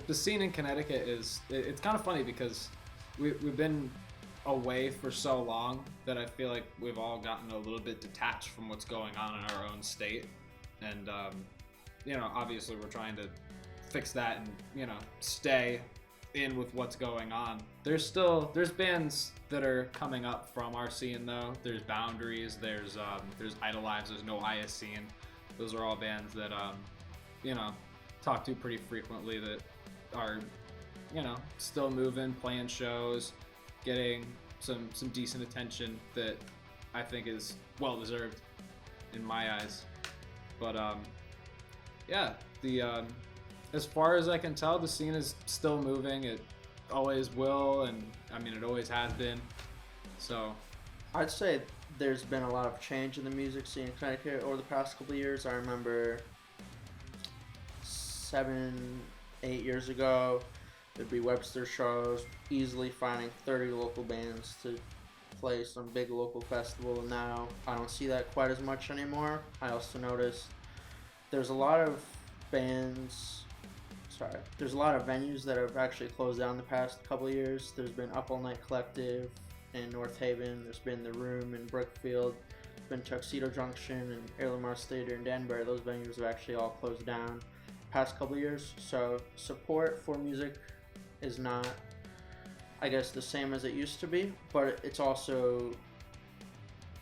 The scene in Connecticut it's kind of funny because we've been away for so long that I feel like we've all gotten a little bit detached from what's going on in our own state, and obviously we're trying to fix that and stay in with what's going on. There's bands that are coming up from our scene though. There's Boundaries, there's Idolize, there's No Highest Scene. Those are all bands that talk to pretty frequently that are still moving, playing shows, getting some decent attention that I think is well deserved in my eyes. But as far as I can tell, the scene is still moving. It always will, and I mean it always has been. So I'd say there's been a lot of change in the music scene in Connecticut over the past couple of years. I remember 7-8 years ago, there'd be Webster shows, easily finding 30 local bands to play some big local festival, and now I don't see that quite as much anymore. I also noticed there's a lot of venues that have actually closed down the past couple of years. There's been Up All Night Collective in North Haven, there's been The Room in Brookfield, there's been Tuxedo Junction and Airlamars Theater in Danbury. Those venues have actually all closed down past couple of years, so support for music is not, I guess, the same as it used to be, but it's also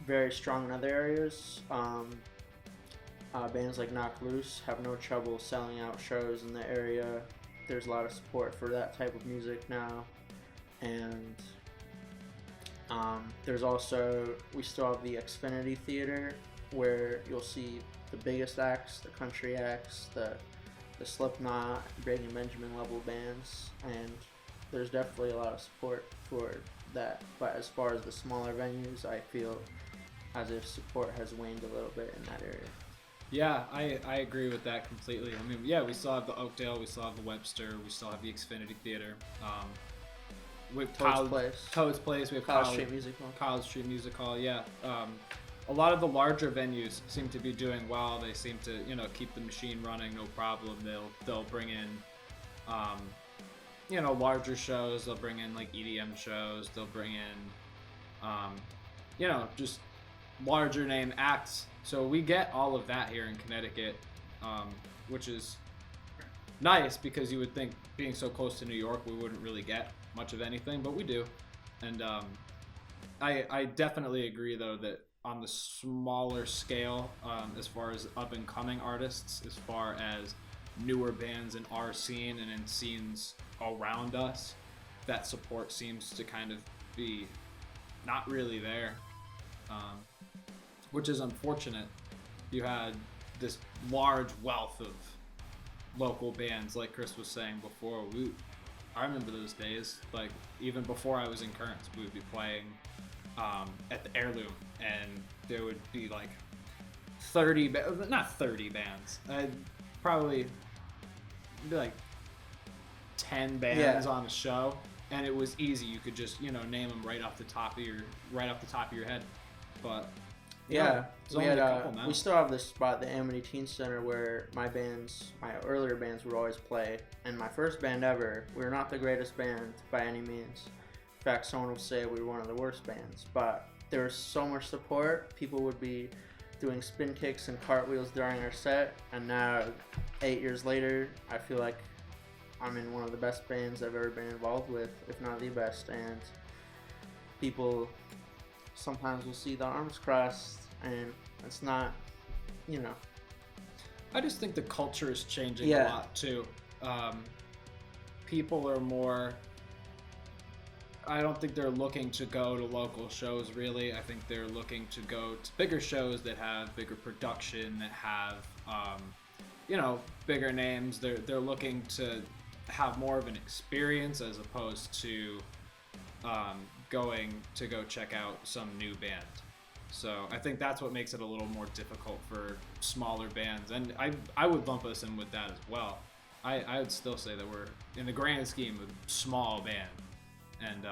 very strong in other areas. Bands like Knock Loose have no trouble selling out shows in the area. There's a lot of support for that type of music now, and there's also, we still have the Xfinity Theater where you'll see the biggest acts, the country acts, the Slipknot, Breaking Benjamin level bands, and there's definitely a lot of support for that. But as far as the smaller venues, I feel as if support has waned a little bit in that area. Yeah, I agree with that completely. I mean, yeah, we still have the Oakdale, we still have the Webster, we still have the Xfinity Theater. With Toad's Place, we have College Street Music Hall. College Street Music Hall, yeah. A lot of the larger venues seem to be doing well. They seem to, keep the machine running, no problem. They'll bring in, larger shows. They'll bring in like EDM shows. They'll bring in, just larger name acts. So we get all of that here in Connecticut, which is nice because you would think being so close to New York, we wouldn't really get much of anything, but we do. And I definitely agree though that on the smaller scale, as far as up and coming artists, as far as newer bands in our scene and in scenes around us, that support seems to kind of be not really there, which is unfortunate. You had this large wealth of local bands, like Chris was saying before. I remember those days, like even before I was in Currents, we would be playing at the Heirloom, and there would be like 30 bands, probably be like 10 bands on a show, and it was easy. You could just name them right off the top of your head. But we still have this spot, the Amity Teen Center, where my earlier bands would always play. And my first band ever, we were not the greatest band by any means. In fact, someone would say we were one of the worst bands. But there was so much support. People would be doing spin kicks and cartwheels during our set. And now, 8 years later, I feel like I'm in one of the best bands I've ever been involved with, if not the best. And people sometimes will see the arms crossed, and it's not, I just think the culture is changing a lot too. People are more, I don't think they're looking to go to local shows really. I think they're looking to go to bigger shows that have bigger production, that have bigger names. They're looking to have more of an experience as opposed to going to go check out some new band. So I think that's what makes it a little more difficult for smaller bands, and I would lump us in with that as well. I would still say that we're, in the grand scheme, a small band, and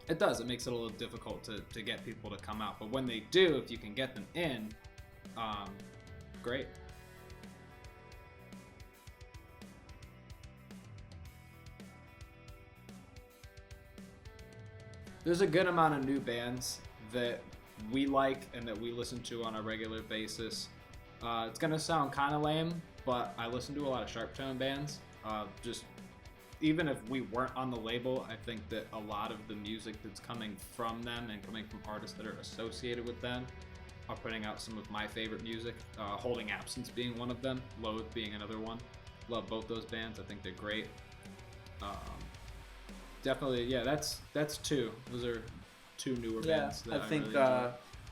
it makes it a little difficult to get people to come out. But when they do, if you can get them in, great. There's a good amount of new bands that we like and that we listen to on a regular basis. It's gonna sound kind of lame, but I listen to a lot of SharpTone bands. Just even if we weren't on the label, I think that a lot of the music that's coming from them and coming from artists that are associated with them are putting out some of my favorite music. Holding Absence being one of them, Loathe being another one. Love both those bands. I think they're great. Definitely, yeah. That's two. Those are two newer bands. That I think really enjoy.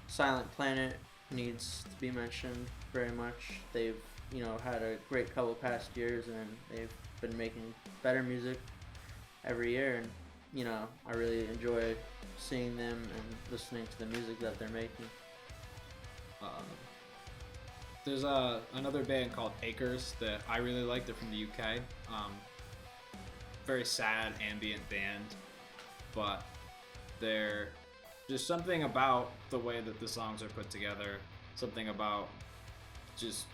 Silent Planet needs to be mentioned very much. They've had a great couple past years, and they've been making better music every year. And I really enjoy seeing them and listening to the music that they're making. There's another band called Acres that I really like. They're from the UK. Very sad ambient band, but they're just something about the way that the songs are put together, something about just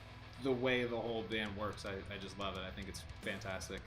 the way the whole band works. I just love it. I think it's fantastic.